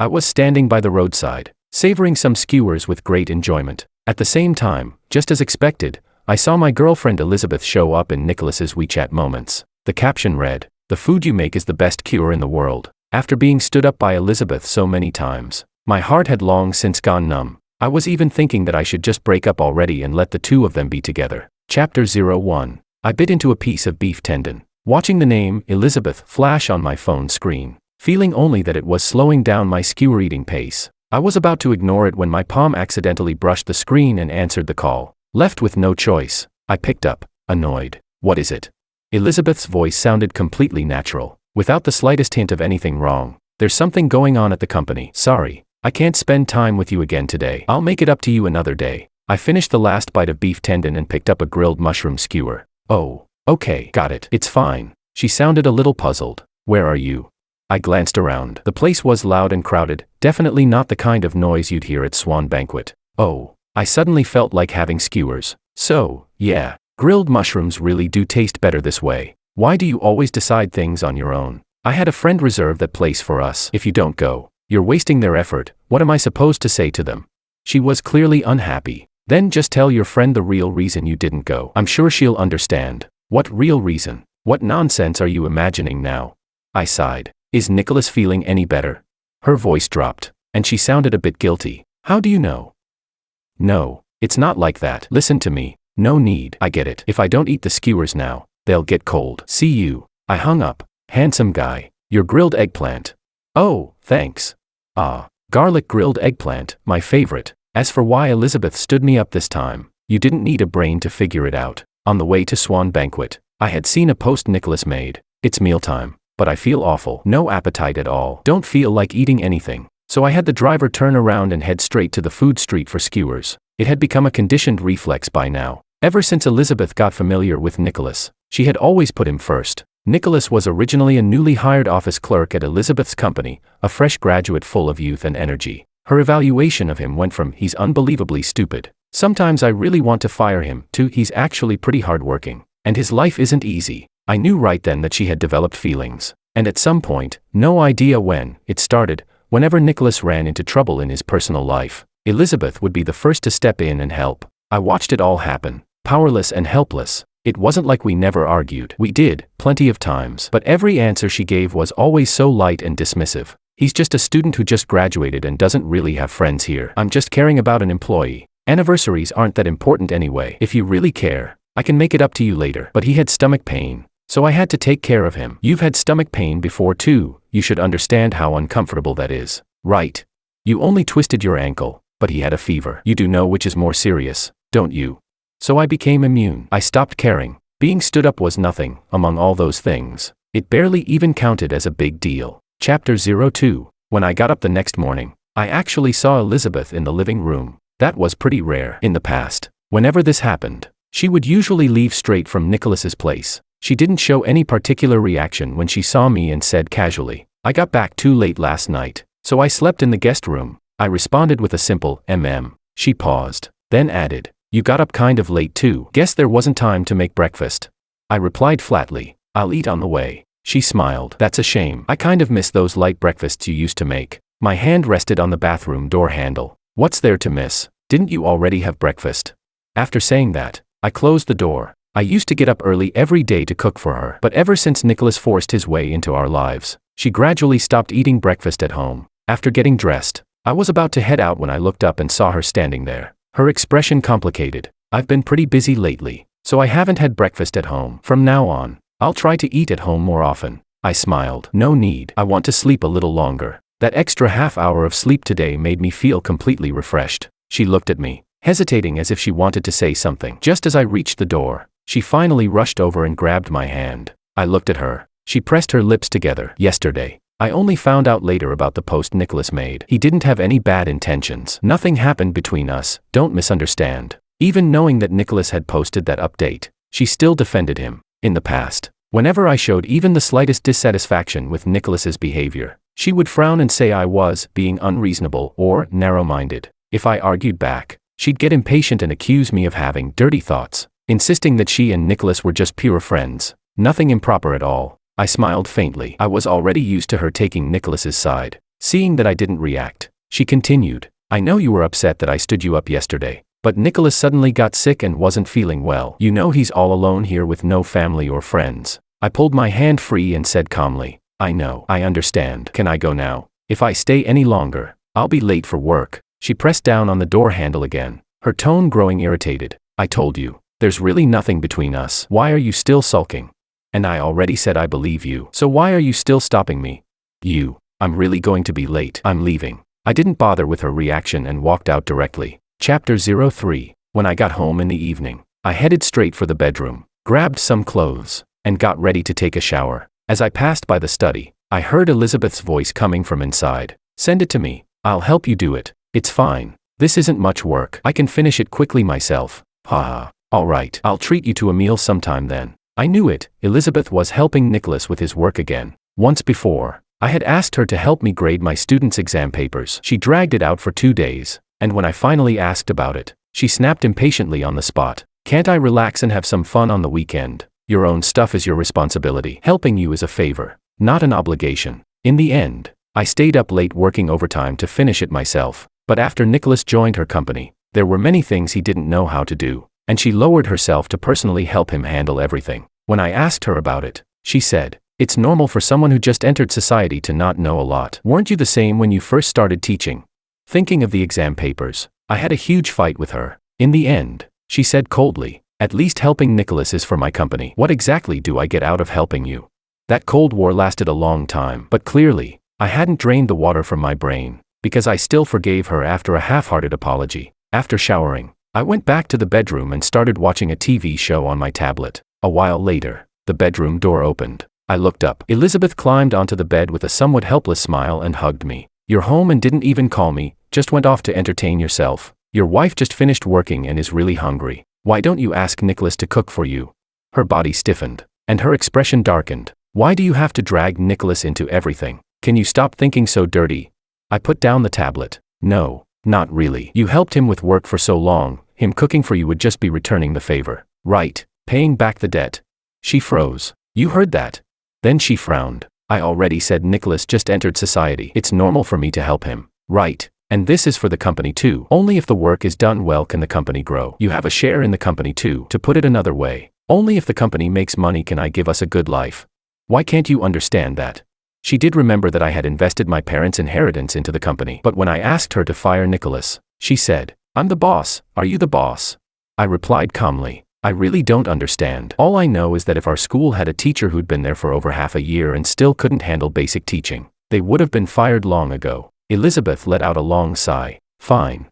I was standing by the roadside, savoring some skewers with great enjoyment. At the same time, just as expected, I saw my girlfriend Elizabeth show up in Nicholas's WeChat moments. The caption read, "The food you make is the best cure in the world." After being stood up by Elizabeth so many times, my heart had long since gone numb. I was even thinking that I should just break up already and let the two of them be together. Chapter 01. I bit into a piece of beef tendon, watching the name Elizabeth flash on my phone screen, feeling only that it was slowing down my skewer eating pace. I was about to ignore it when my palm accidentally brushed the screen and answered the call. Left with no choice, I picked up, annoyed. "What is it?" Elizabeth's voice sounded completely natural, without the slightest hint of anything wrong. "There's something going on at the company. Sorry, I can't spend time with you again today. I'll make it up to you another day." I finished the last bite of beef tendon and picked up a grilled mushroom skewer. "Oh, okay, got it. It's fine." She sounded a little puzzled. "Where are you?" I glanced around. The place was loud and crowded, definitely not the kind of noise you'd hear at Swan Banquet. Oh, I suddenly felt like having skewers. So, yeah, grilled mushrooms really do taste better this way. Why do you always decide things on your own? I had a friend reserve that place for us. If you don't go, you're wasting their effort. What am I supposed to say to them? She was clearly unhappy. Then just tell your friend the real reason you didn't go. I'm sure she'll understand. What real reason? What nonsense are you imagining now? I sighed. Is Nicholas feeling any better? Her voice dropped, and she sounded a bit guilty. How do you know? No, it's not like that. Listen to me. No need. I get it. If I don't eat the skewers now, they'll get cold. See you. I hung up. Handsome guy. Your grilled eggplant. Oh, thanks. Ah, garlic grilled eggplant, my favorite. As for why Elizabeth stood me up this time, you didn't need a brain to figure it out. On the way to Swan Banquet, I had seen a post Nicholas made. It's mealtime, but I feel awful. No appetite at all. Don't feel like eating anything. So I had the driver turn around and head straight to the food street for skewers. It had become a conditioned reflex by now. Ever since Elizabeth got familiar with Nicholas, she had always put him first. Nicholas was originally a newly hired office clerk at Elizabeth's company, a fresh graduate full of youth and energy. Her evaluation of him went from "he's unbelievably stupid, sometimes I really want to fire him," to "he's actually pretty hardworking, and his life isn't easy." I knew right then that she had developed feelings, and at some point, no idea when, it started. Whenever Nicholas ran into trouble in his personal life, Elizabeth would be the first to step in and help. I watched it all happen, powerless and helpless. It wasn't like we never argued. We did, plenty of times. But every answer she gave was always so light and dismissive. "He's just a student who just graduated and doesn't really have friends here. I'm just caring about an employee. Anniversaries aren't that important anyway. If you really care, I can make it up to you later." But he had stomach pain, so I had to take care of him. "You've had stomach pain before too. You should understand how uncomfortable that is, right? You only twisted your ankle, but he had a fever. You do know which is more serious, don't you?" So I became immune. I stopped caring. Being stood up was nothing, among all those things. It barely even counted as a big deal. Chapter 02. When I got up the next morning, I actually saw Elizabeth in the living room. That was pretty rare. In the past, whenever this happened, she would usually leave straight from Nicholas's place. She didn't show any particular reaction when she saw me and said casually, "I got back too late last night, so I slept in the guest room." I responded with a simple, "Mm." She paused, then added, "You got up kind of late too. Guess there wasn't time to make breakfast." I replied flatly, "I'll eat on the way." She smiled. "That's a shame. I kind of miss those light breakfasts you used to make." My hand rested on the bathroom door handle. "What's there to miss? Didn't you already have breakfast?" After saying that, I closed the door. I used to get up early every day to cook for her. But ever since Nicholas forced his way into our lives, she gradually stopped eating breakfast at home. After getting dressed, I was about to head out when I looked up and saw her standing there. Her expression complicated. "I've been pretty busy lately, so I haven't had breakfast at home. From now on, I'll try to eat at home more often." I smiled. "No need. I want to sleep a little longer." That extra half hour of sleep today made me feel completely refreshed. She looked at me, hesitating as if she wanted to say something. Just as I reached the door, she finally rushed over and grabbed my hand. I looked at her. She pressed her lips together. "Yesterday, I only found out later about the post Nicholas made. He didn't have any bad intentions. Nothing happened between us, don't misunderstand." Even knowing that Nicholas had posted that update, she still defended him. In the past, whenever I showed even the slightest dissatisfaction with Nicholas's behavior, she would frown and say I was being unreasonable or narrow-minded. If I argued back, she'd get impatient and accuse me of having dirty thoughts, insisting that she and Nicholas were just pure friends, nothing improper at all. I smiled faintly. I was already used to her taking Nicholas's side. Seeing that I didn't react, she continued, I know you were upset that I stood you up yesterday, but Nicholas suddenly got sick and wasn't feeling well. You know he's all alone here with no family or friends. I pulled my hand free and said calmly, I know, I understand. Can I go now? If I stay any longer, I'll be late for work. She pressed down on the door handle again, her tone growing irritated. I told you, there's really nothing between us. Why are you still sulking? And I already said I believe you. So why are you still stopping me? I'm really going to be late. I'm leaving. I didn't bother with her reaction and walked out directly. Chapter 03. When I got home in the evening, I headed straight for the bedroom, grabbed some clothes, and got ready to take a shower. As I passed by the study, I heard Elizabeth's voice coming from inside. Send it to me. I'll help you do it. It's fine. This isn't much work. I can finish it quickly myself. Haha. All right. I'll treat you to a meal sometime then. I knew it. Elizabeth was helping Nicholas with his work again. Once before, I had asked her to help me grade my students' exam papers. She dragged it out for 2 days, and when I finally asked about it, she snapped impatiently on the spot. Can't I relax and have some fun on the weekend? Your own stuff is your responsibility. Helping you is a favor, not an obligation. In the end, I stayed up late working overtime to finish it myself, but after Nicholas joined her company, there were many things he didn't know how to do, and she lowered herself to personally help him handle everything. When I asked her about it, she said, it's normal for someone who just entered society to not know a lot. Weren't you the same when you first started teaching? Thinking of the exam papers, I had a huge fight with her. In the end, she said coldly, at least helping Nicholas is for my company. What exactly do I get out of helping you? That Cold War lasted a long time, but clearly, I hadn't drained the water from my brain, because I still forgave her after a half-hearted apology. After showering, I went back to the bedroom and started watching a TV show on my tablet. A while later, the bedroom door opened. I looked up. Elizabeth climbed onto the bed with a somewhat helpless smile and hugged me. You're home and didn't even call me, just went off to entertain yourself. Your wife just finished working and is really hungry. Why don't you ask Nicholas to cook for you? Her body stiffened, and her expression darkened. Why do you have to drag Nicholas into everything? Can you stop thinking so dirty? I put down the tablet. No, not really. You helped him with work for so long, him cooking for you would just be returning the favor. Right, paying back the debt. She froze. You heard that? Then she frowned. I already said Nicholas just entered society. It's normal for me to help him. Right, and this is for the company too. Only if the work is done well can the company grow. You have a share in the company too. To put it another way, only if the company makes money can I give us a good life. Why can't you understand that? She did remember that I had invested my parents' inheritance into the company. But when I asked her to fire Nicholas, she said, I'm the boss. Are you the boss? I replied calmly, I really don't understand. All I know is that if our school had a teacher who'd been there for over half a year and still couldn't handle basic teaching, they would have been fired long ago. Elizabeth let out a long sigh. Fine.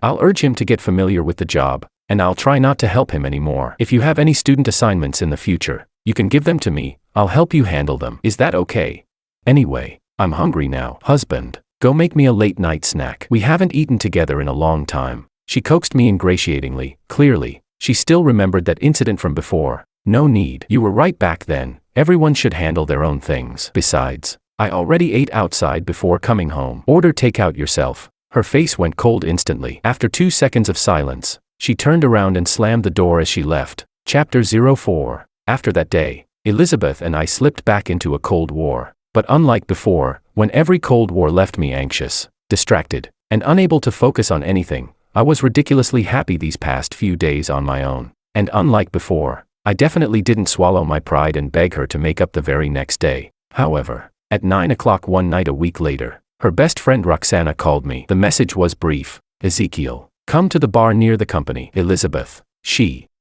I'll urge him to get familiar with the job, and I'll try not to help him anymore. If you have any student assignments in the future, you can give them to me. I'll help you handle them. Is that okay? Anyway, I'm hungry now. Husband, go make me a late-night snack. We haven't eaten together in a long time. She coaxed me ingratiatingly. Clearly, she still remembered that incident from before. No need. You were right back then. Everyone should handle their own things. Besides, I already ate outside before coming home. Order takeout yourself. Her face went cold instantly. After 2 seconds of silence, she turned around and slammed the door as she left. Chapter 04. After that day, Elizabeth and I slipped back into a Cold War. But unlike before, when every Cold War left me anxious, distracted, and unable to focus on anything, I was ridiculously happy these past few days on my own. And unlike before, I definitely didn't swallow my pride and beg her to make up the very next day. However, at 9 o'clock one night a week later, her best friend Roxana called me. The message was brief. Ezekiel, come to the bar near the company. Elizabeth.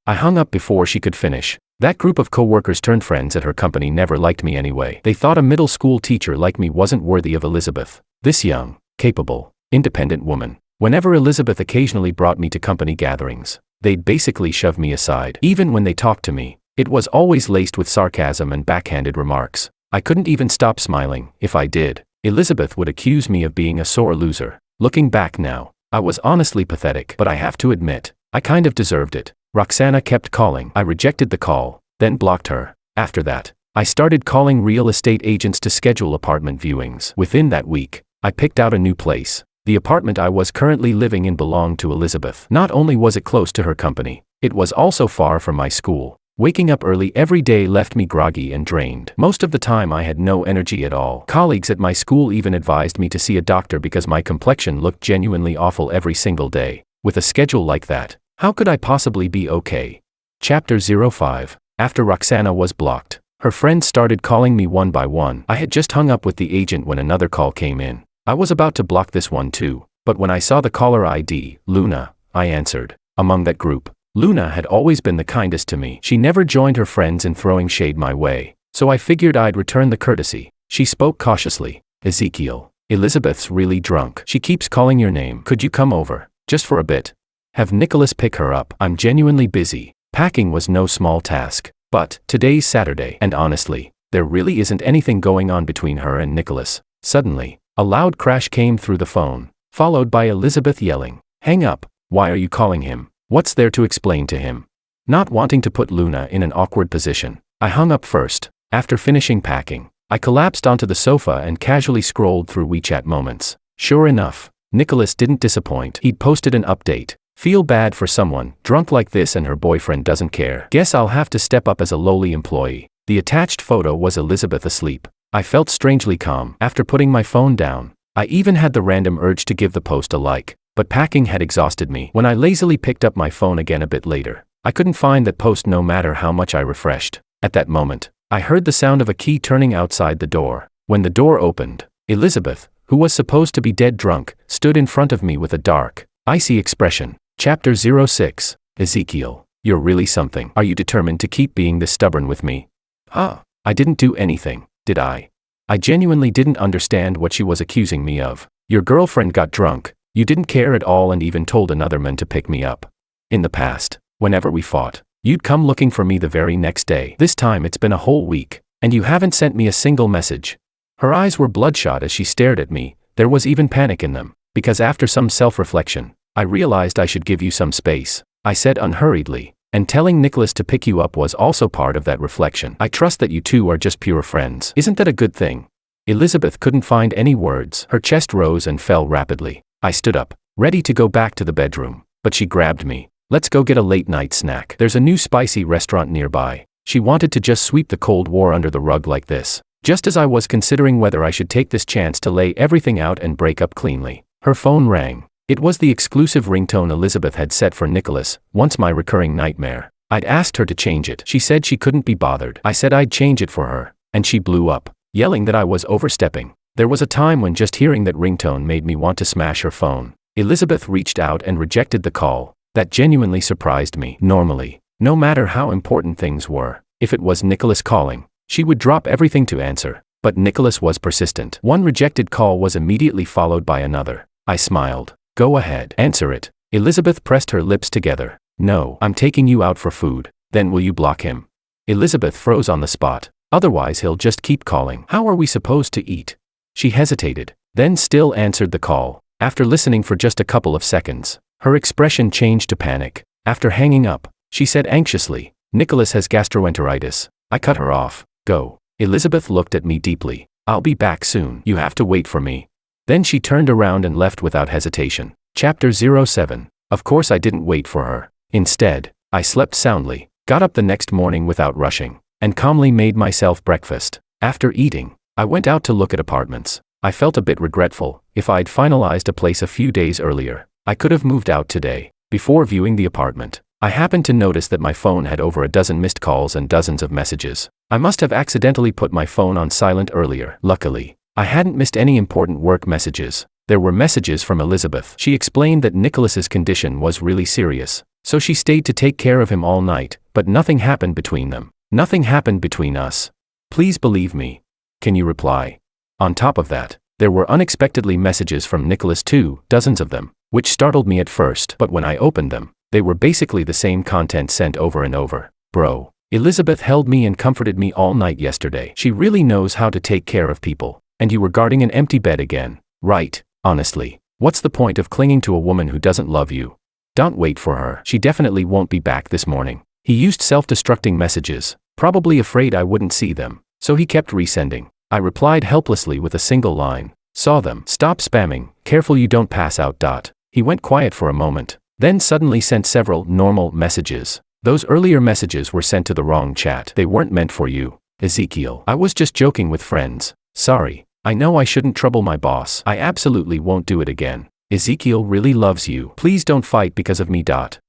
I hung up before she could finish. That group of co-workers turned friends at her company never liked me anyway. They thought a middle school teacher like me wasn't worthy of Elizabeth. This young, capable, independent woman. Whenever Elizabeth occasionally brought me to company gatherings, they'd basically shove me aside. Even when they talked to me, it was always laced with sarcasm and backhanded remarks. I couldn't even stop smiling. If I did, Elizabeth would accuse me of being a sore loser. Looking back now, I was honestly pathetic. But I have to admit, I kind of deserved it. Roxana kept calling. I rejected the call, then blocked her. After that, I started calling real estate agents to schedule apartment viewings. Within that week, I picked out a new place. The apartment I was currently living in belonged to Elizabeth. Not only was it close to her company, it was also far from my school. Waking up early every day left me groggy and drained. Most of the time I had no energy at all. Colleagues at my school even advised me to see a doctor because my complexion looked genuinely awful every single day. With a schedule like that, how could I possibly be okay? Chapter 05. After Roxana was blocked, her friends started calling me one by one. I had just hung up with the agent when another call came in. I was about to block this one too, but when I saw the caller ID, Luna, I answered. Among that group, Luna had always been the kindest to me. She never joined her friends in throwing shade my way, so I figured I'd return the courtesy. She spoke cautiously. Ezekiel, Elizabeth's really drunk. She keeps calling your name. Could you come over, just for a bit? Have Nicholas pick her up. I'm genuinely busy. Packing was no small task, but today's Saturday, and honestly, there really isn't anything going on between her and Nicholas. Suddenly, a loud crash came through the phone, followed by Elizabeth yelling, "Hang up, why are you calling him? What's there to explain to him?" Not wanting to put Luna in an awkward position, I hung up first. After finishing packing, I collapsed onto the sofa and casually scrolled through WeChat moments. Sure enough, Nicholas didn't disappoint. He'd posted an update. Feel bad for someone drunk like this and her boyfriend doesn't care. Guess I'll have to step up as a lowly employee. The attached photo was Elizabeth asleep. I felt strangely calm. After putting my phone down, I even had the random urge to give the post a like, but packing had exhausted me. When I lazily picked up my phone again a bit later, I couldn't find that post no matter how much I refreshed. At that moment, I heard the sound of a key turning outside the door. When the door opened, Elizabeth, who was supposed to be dead drunk, stood in front of me with a dark, icy expression. Chapter 06. Ezekiel, you're really something. Are you determined to keep being this stubborn with me? I didn't do anything, did I? I genuinely didn't understand what she was accusing me of. Your girlfriend got drunk, you didn't care at all and even told another man to pick me up. In the past, whenever we fought, you'd come looking for me the very next day. This time it's been a whole week, and you haven't sent me a single message. Her eyes were bloodshot as she stared at me. There was even panic in them, because after some self-reflection, I realized I should give you some space, I said unhurriedly, and telling Nicholas to pick you up was also part of that reflection. I trust that you two are just pure friends. Isn't that a good thing? Elizabeth couldn't find any words. Her chest rose and fell rapidly. I stood up, ready to go back to the bedroom, but she grabbed me. Let's go get a late-night snack. There's a new spicy restaurant nearby. She wanted to just sweep the Cold War under the rug like this. Just as I was considering whether I should take this chance to lay everything out and break up cleanly, her phone rang. It was the exclusive ringtone Elizabeth had set for Nicholas, once my recurring nightmare. I'd asked her to change it. She said she couldn't be bothered. I said I'd change it for her, and she blew up, yelling that I was overstepping. There was a time when just hearing that ringtone made me want to smash her phone. Elizabeth reached out and rejected the call. That genuinely surprised me. Normally, no matter how important things were, if it was Nicholas calling, she would drop everything to answer. But Nicholas was persistent. One rejected call was immediately followed by another. I smiled. Go ahead. Answer it. Elizabeth pressed her lips together. No, I'm taking you out for food. Then will you block him? Elizabeth froze on the spot. Otherwise he'll just keep calling. How are we supposed to eat? She hesitated, then still answered the call. After listening for just a couple of seconds, her expression changed to panic. After hanging up, she said anxiously, Nicholas has gastroenteritis. I cut her off. Go. Elizabeth looked at me deeply. I'll be back soon. You have to wait for me. Then she turned around and left without hesitation. Chapter 07. Of course I didn't wait for her. Instead, I slept soundly, got up the next morning without rushing, and calmly made myself breakfast. After eating, I went out to look at apartments. I felt a bit regretful. If I'd finalized a place a few days earlier, I could have moved out today. Before viewing the apartment, I happened to notice that my phone had over a dozen missed calls and dozens of messages. I must have accidentally put my phone on silent earlier. Luckily, I hadn't missed any important work messages. There were messages from Elizabeth. She explained that Nicholas's condition was really serious, so she stayed to take care of him all night, but nothing happened between them. Nothing happened between us. Please believe me. Can you reply? On top of that, there were unexpectedly messages from Nicholas too, dozens of them, which startled me at first, but when I opened them, they were basically the same content sent over and over. Bro, Elizabeth held me and comforted me all night yesterday. She really knows how to take care of people. And you were guarding an empty bed again, right? Honestly, what's the point of clinging to a woman who doesn't love you? Don't wait for her. She definitely won't be back this morning. He used self-destructing messages, probably afraid I wouldn't see them, so he kept resending. I replied helplessly with a single line. Saw them. Stop spamming. Careful you don't pass out. He went quiet for a moment, then suddenly sent several normal messages. Those earlier messages were sent to the wrong chat. They weren't meant for you, Ezekiel. I was just joking with friends. Sorry. I know I shouldn't trouble my boss. I absolutely won't do it again. Ezekiel really loves you. Please don't fight because of me.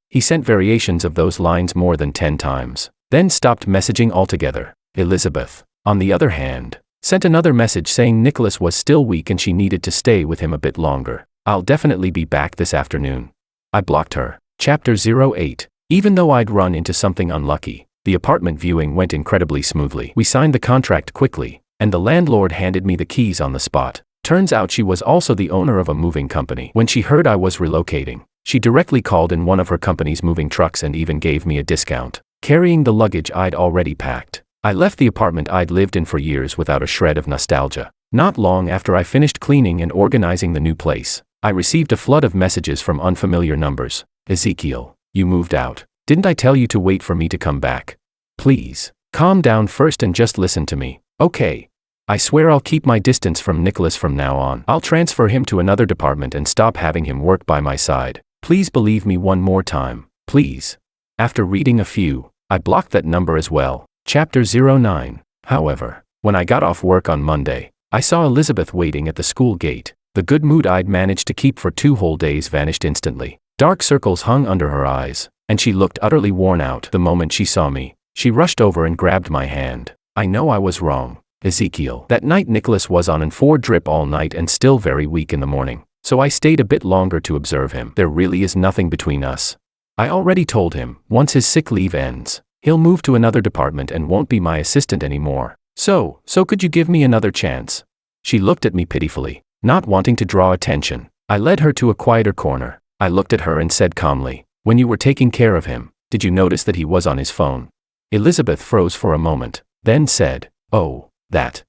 He sent variations of those lines more than 10 times. Then stopped messaging altogether. Elizabeth, on the other hand, sent another message saying Nicholas was still weak and she needed to stay with him a bit longer. I'll definitely be back this afternoon. I blocked her. Chapter 08. Even though I'd run into something unlucky, the apartment viewing went incredibly smoothly. We signed the contract quickly, and the landlord handed me the keys on the spot. Turns out she was also the owner of a moving company. When she heard I was relocating, she directly called in one of her company's moving trucks and even gave me a discount, carrying the luggage I'd already packed. I left the apartment I'd lived in for years without a shred of nostalgia. Not long after I finished cleaning and organizing the new place, I received a flood of messages from unfamiliar numbers. Ezekiel, you moved out. Didn't I tell you to wait for me to come back? Please, calm down first and just listen to me, okay? I swear I'll keep my distance from Nicholas from now on. I'll transfer him to another department and stop having him work by my side. Please believe me one more time, please. After reading a few, I blocked that number as well. Chapter 09. However, when I got off work on Monday, I saw Elizabeth waiting at the school gate. The good mood I'd managed to keep for 2 whole days vanished instantly. Dark circles hung under her eyes, and she looked utterly worn out. The moment she saw me, she rushed over and grabbed my hand. I know I was wrong, Ezekiel. That night Nicholas was on an 4 drip all night and still very weak in the morning, so I stayed a bit longer to observe him. There really is nothing between us. I already told him, once his sick leave ends, he'll move to another department and won't be my assistant anymore. So could you give me another chance? She looked at me pitifully, not wanting to draw attention. I led her to a quieter corner. I looked at her and said calmly, when you were taking care of him, did you notice that he was on his phone? Elizabeth froze for a moment, then said, oh, that.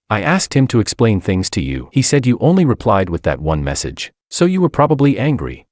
I asked him to explain things to you. He said you only replied with that one message, so you were probably angry.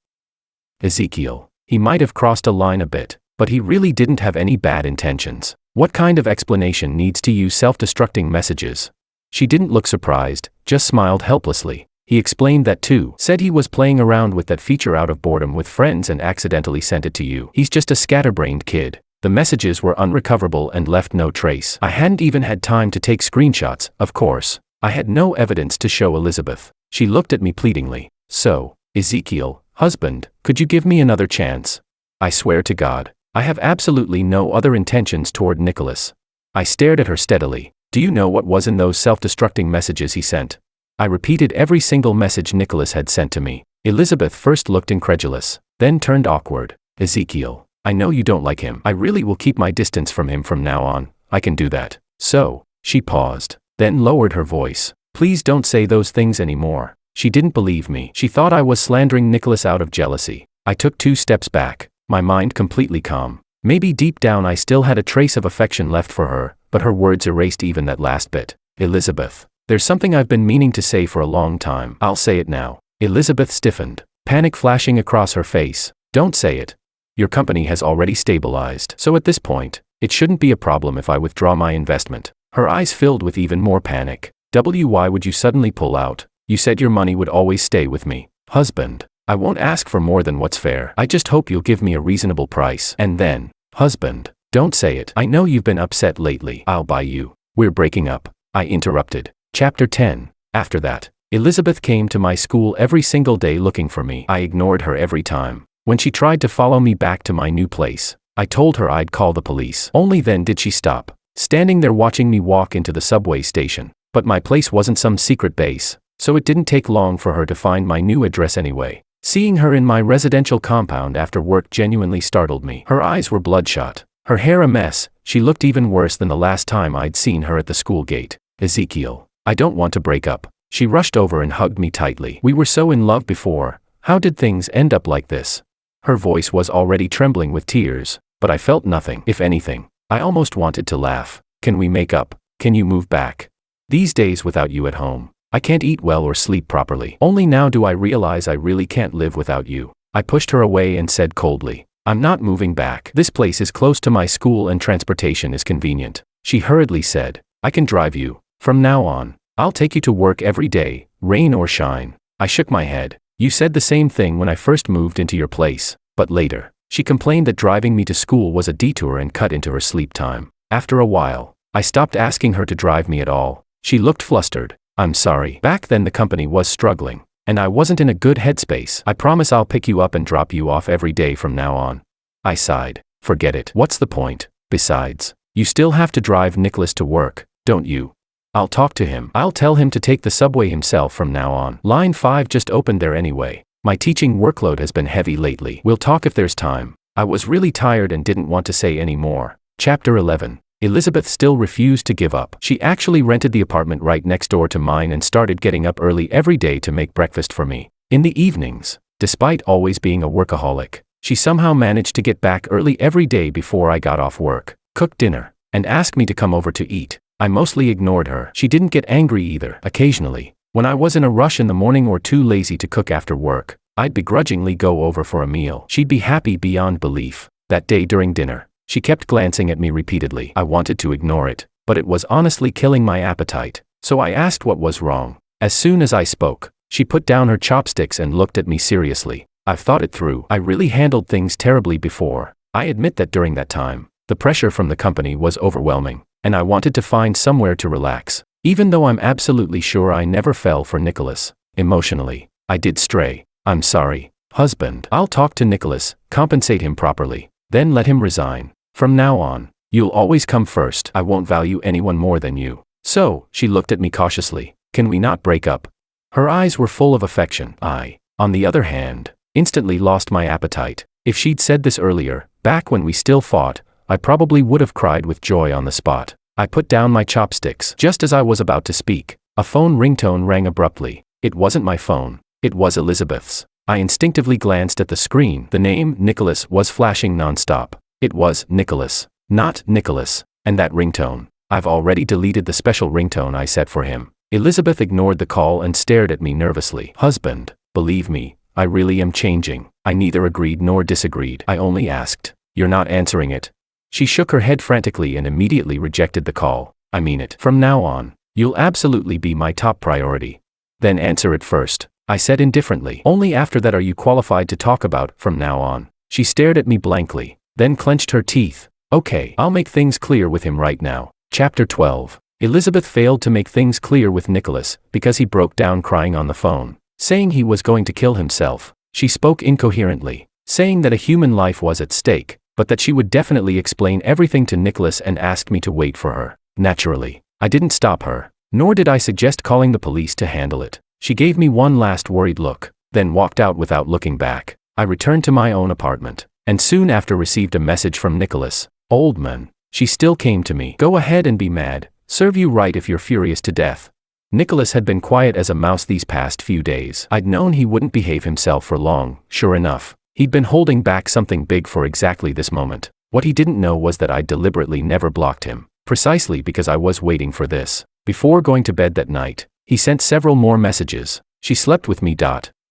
Ezekiel, he might have crossed a line a bit, but he really didn't have any bad intentions. What kind of explanation needs to use self-destructing messages? She didn't look surprised, just smiled helplessly. He explained that too, said he was playing around with that feature out of boredom with friends and accidentally sent it to you. He's just a scatterbrained kid. The messages were unrecoverable and left no trace. I hadn't even had time to take screenshots, of course. I had no evidence to show Elizabeth. She looked at me pleadingly. So, Ezekiel, husband, could you give me another chance? I swear to God, I have absolutely no other intentions toward Nicholas. I stared at her steadily. Do you know what was in those self-destructing messages he sent? I repeated every single message Nicholas had sent to me. Elizabeth first looked incredulous, then turned awkward. Ezekiel, I know you don't like him. I really will keep my distance from him from now on. I can do that. So, she paused, then lowered her voice. Please don't say those things anymore. She didn't believe me. She thought I was slandering Nicholas out of jealousy. I took 2 steps back, my mind completely calm. Maybe deep down I still had a trace of affection left for her, but her words erased even that last bit. Elizabeth, there's something I've been meaning to say for a long time. I'll say it now. Elizabeth stiffened, panic flashing across her face. Don't say it. Your company has already stabilized, so at this point, it shouldn't be a problem if I withdraw my investment. Her eyes filled with even more panic. Why would you suddenly pull out? You said your money would always stay with me. Husband, I won't ask for more than what's fair. I just hope you'll give me a reasonable price. And then, husband, don't say it. I know you've been upset lately. I'll buy you. We're breaking up. I interrupted. Chapter 10. After that, Elizabeth came to my school every single day looking for me. I ignored her every time. When she tried to follow me back to my new place, I told her I'd call the police. Only then did she stop, standing there watching me walk into the subway station. But my place wasn't some secret base, so it didn't take long for her to find my new address anyway. Seeing her in my residential compound after work genuinely startled me. Her eyes were bloodshot, her hair a mess. She looked even worse than the last time I'd seen her at the school gate. Ezekiel, I don't want to break up. She rushed over and hugged me tightly. We were so in love before. How did things end up like this? Her voice was already trembling with tears, but I felt nothing. If anything, I almost wanted to laugh. Can we make up? Can you move back? These days without you at home, I can't eat well or sleep properly. Only now do I realize I really can't live without you. I pushed her away and said coldly, I'm not moving back. This place is close to my school and transportation is convenient. She hurriedly said, I can drive you. From now on, I'll take you to work every day, rain or shine. I shook my head. You said the same thing when I first moved into your place, but later, She complained that driving me to school was a detour and cut into her sleep time. After a while, I stopped asking her to drive me at all. She looked flustered. I'm sorry. Back then the company was struggling, and I wasn't in a good headspace. I promise I'll pick you up and drop you off every day from now on. I sighed. Forget it. What's the point? Besides, you still have to drive Nicholas to work, don't you? I'll talk to him. I'll tell him to take the subway himself from now on. Line 5 just opened there anyway. My teaching workload has been heavy lately. We'll talk if there's time. I was really tired and didn't want to say any more. Chapter 11. Elizabeth still refused to give up. She actually rented the apartment right next door to mine and started getting up early every day to make breakfast for me. In the evenings, despite always being a workaholic, she somehow managed to get back early every day before I got off work, cook dinner, and ask me to come over to eat. I mostly ignored her. She didn't get angry either. Occasionally, when I was in a rush in the morning or too lazy to cook after work, I'd begrudgingly go over for a meal. She'd be happy beyond belief. That day during dinner, she kept glancing at me repeatedly. I wanted to ignore it, but it was honestly killing my appetite, so I asked what was wrong. As soon as I spoke, she put down her chopsticks and looked at me seriously. I've thought it through. I really handled things terribly before. I admit that during that time, the pressure from the company was overwhelming, and I wanted to find somewhere to relax. Even though I'm absolutely sure I never fell for Nicholas, emotionally, I did stray. I'm sorry, husband. I'll talk to Nicholas, compensate him properly, then let him resign. From now on, you'll always come first. I won't value anyone more than you. So, she looked at me cautiously. Can we not break up? Her eyes were full of affection. I, on the other hand, instantly lost my appetite. If she'd said this earlier, back when we still fought, I probably would have cried with joy on the spot. I put down my chopsticks. Just as I was about to speak, a phone ringtone rang abruptly. It wasn't my phone. It was Elizabeth's. I instinctively glanced at the screen. The name, Nicholas, was flashing nonstop. It was Nicholas, not Nicholas, and that ringtone. I've already deleted the special ringtone I set for him. Elizabeth ignored the call and stared at me nervously. Husband, believe me, I really am changing. I neither agreed nor disagreed. I only asked. You're not answering it. She shook her head frantically and immediately rejected the call. I mean it. From now on, you'll absolutely be my top priority. Then answer it first, I said indifferently. Only after that are you qualified to talk about from now on. She stared at me blankly, then clenched her teeth. Okay, I'll make things clear with him right now. Chapter 12. Elizabeth failed to make things clear with Nicholas because he broke down crying on the phone, saying he was going to kill himself. She spoke incoherently, saying that a human life was at stake, but that she would definitely explain everything to Nicholas and asked me to wait for her. Naturally, I didn't stop her, nor did I suggest calling the police to handle it. She gave me one last worried look, then walked out without looking back. I returned to my own apartment, and soon after received a message from Nicholas. Old man, she still came to me. Go ahead and be mad. Serve you right if you're furious to death. Nicholas had been quiet as a mouse these past few days. I'd known he wouldn't behave himself for long. Sure enough, he'd been holding back something big for exactly this moment. What he didn't know was that I deliberately never blocked him, precisely because I was waiting for this. Before going to bed that night, he sent several more messages. She slept with me.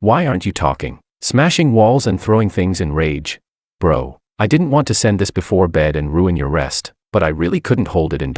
Why aren't you talking? Smashing walls and throwing things in rage. Bro, I didn't want to send this before bed and ruin your rest, but I really couldn't hold it in.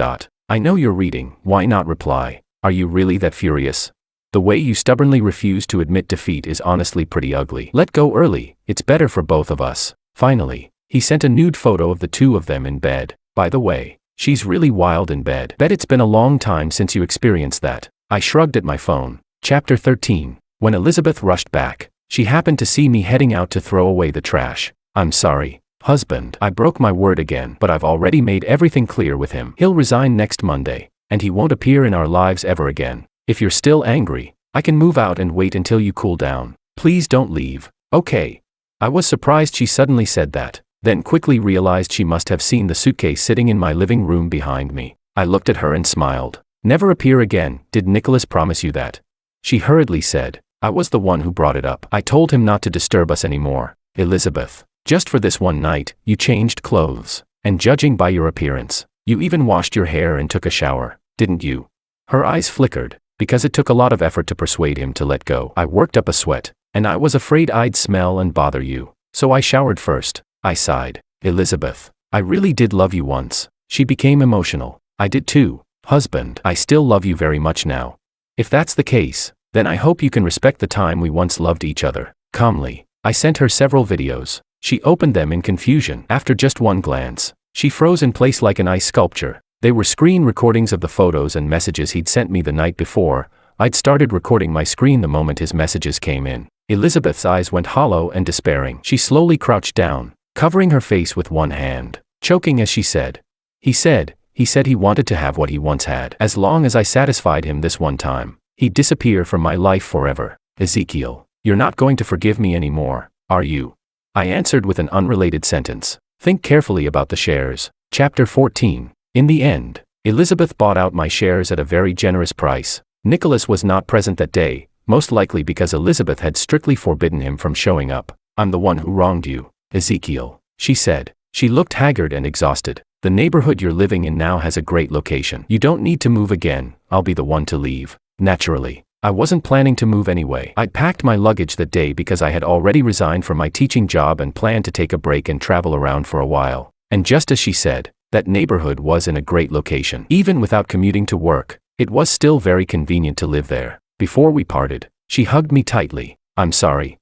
I know you're reading. Why not reply? Are you really that furious? The way you stubbornly refuse to admit defeat is honestly pretty ugly. Let go early. It's better for both of us. Finally, he sent a nude photo of the two of them in bed. By the way, she's really wild in bed. Bet it's been a long time since you experienced that. I shrugged at my phone. Chapter 13. When Elizabeth rushed back, she happened to see me heading out to throw away the trash. I'm sorry, husband. I broke my word again, but I've already made everything clear with him. He'll resign next Monday, and he won't appear in our lives ever again. If you're still angry, I can move out and wait until you cool down. Please don't leave. Okay. I was surprised she suddenly said that, then quickly realized she must have seen the suitcase sitting in my living room behind me. I looked at her and smiled. Never appear again. Did Nicholas promise you that? She hurriedly said. I was the one who brought it up. I told him not to disturb us anymore. Elizabeth, just for this one night, you changed clothes, and judging by your appearance, you even washed your hair and took a shower, didn't you? Her eyes flickered, because it took a lot of effort to persuade him to let go. I worked up a sweat, and I was afraid I'd smell and bother you, so I showered first. I sighed. Elizabeth, I really did love you once. She became emotional. I did too. Husband, I still love you very much now. If that's the case, then I hope you can respect the time we once loved each other. Calmly, I sent her several videos, She opened them in confusion. After just one glance, she froze in place like an ice sculpture. They were screen recordings of the photos and messages he'd sent me the night before. I'd started recording my screen the moment his messages came in. Elizabeth's eyes went hollow and despairing. She slowly crouched down, covering her face with one hand, choking as she said, He said he wanted to have what he once had. As long as I satisfied him this one time, he'd disappear from my life forever. Ezekiel, you're not going to forgive me anymore, are you? I answered with an unrelated sentence. Think carefully about the shares. Chapter 14. In the end, Elizabeth bought out my shares at a very generous price. Nicholas was not present that day, most likely because Elizabeth had strictly forbidden him from showing up. I'm the one who wronged you, Ezekiel, she said. She looked haggard and exhausted. The neighborhood you're living in now has a great location. You don't need to move again, I'll be the one to leave. Naturally, I wasn't planning to move anyway. I'd packed my luggage that day because I had already resigned from my teaching job and planned to take a break and travel around for a while. And just as she said, that neighborhood was in a great location. Even without commuting to work, it was still very convenient to live there. Before we parted, she hugged me tightly. I'm sorry.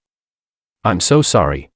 I'm so sorry.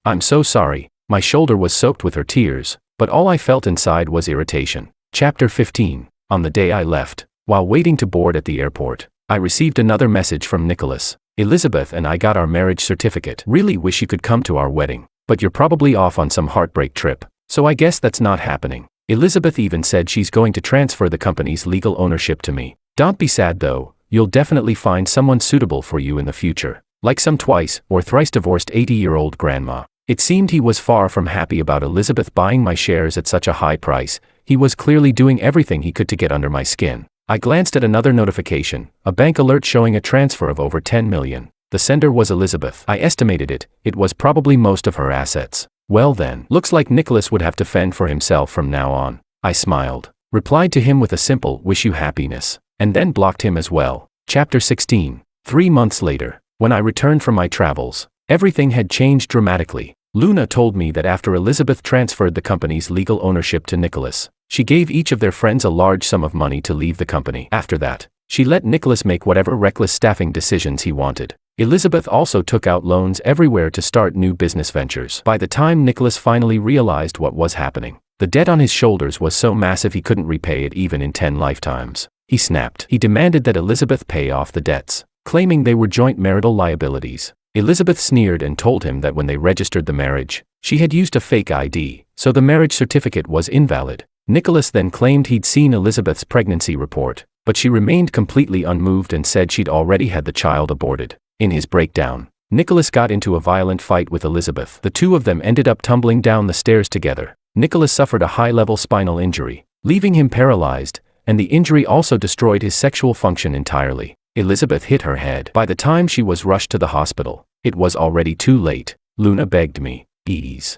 I'm so sorry. My shoulder was soaked with her tears, but all I felt inside was irritation. Chapter 15. On the day I left, while waiting to board at the airport, I received another message from Nicholas. Elizabeth and I got our marriage certificate. Really wish you could come to our wedding, but you're probably off on some heartbreak trip, so I guess that's not happening. Elizabeth even said she's going to transfer the company's legal ownership to me. Don't be sad though, you'll definitely find someone suitable for you in the future, like some twice or thrice divorced 80-year-old grandma. It seemed he was far from happy about Elizabeth buying my shares at such a high price. He was clearly doing everything he could to get under my skin. I glanced at another notification, a bank alert showing a transfer of over 10 million. The sender was Elizabeth. I estimated it was probably most of her assets. Well then, looks like Nicholas would have to fend for himself from now on. I smiled, replied to him with a simple wish you happiness, and then blocked him as well. Chapter 16. 3 months later, when I returned from my travels, everything had changed dramatically. Luna told me that after Elizabeth transferred the company's legal ownership to Nicholas, she gave each of their friends a large sum of money to leave the company. After that, she let Nicholas make whatever reckless staffing decisions he wanted. Elizabeth also took out loans everywhere to start new business ventures. By the time Nicholas finally realized what was happening, the debt on his shoulders was so massive he couldn't repay it even in 10 lifetimes. He snapped. He demanded that Elizabeth pay off the debts, claiming they were joint marital liabilities. Elizabeth sneered and told him that when they registered the marriage, she had used a fake ID, so the marriage certificate was invalid. Nicholas then claimed he'd seen Elizabeth's pregnancy report, but she remained completely unmoved and said she'd already had the child aborted. In his breakdown, Nicholas got into a violent fight with Elizabeth. The two of them ended up tumbling down the stairs together. Nicholas suffered a high-level spinal injury, leaving him paralyzed, and the injury also destroyed his sexual function entirely. Elizabeth hit her head. By the time she was rushed to the hospital, it was already too late. Luna begged me, "Please,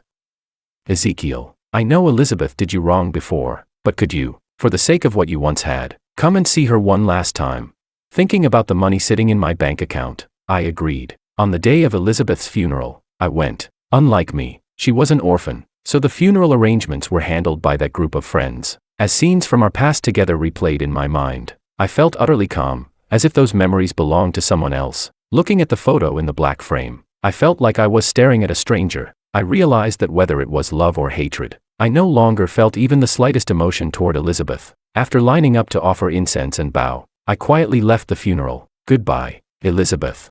Ezekiel, I know Elizabeth did you wrong before, but could you, for the sake of what you once had, come and see her one last time?" Thinking about the money sitting in my bank account, I agreed. On the day of Elizabeth's funeral, I went. Unlike me, she was an orphan, so the funeral arrangements were handled by that group of friends. As scenes from our past together replayed in my mind, I felt utterly calm, as if those memories belonged to someone else. Looking at the photo in the black frame, I felt like I was staring at a stranger. I realized that whether it was love or hatred, I no longer felt even the slightest emotion toward Elizabeth. After lining up to offer incense and bow, I quietly left the funeral. Goodbye, Elizabeth.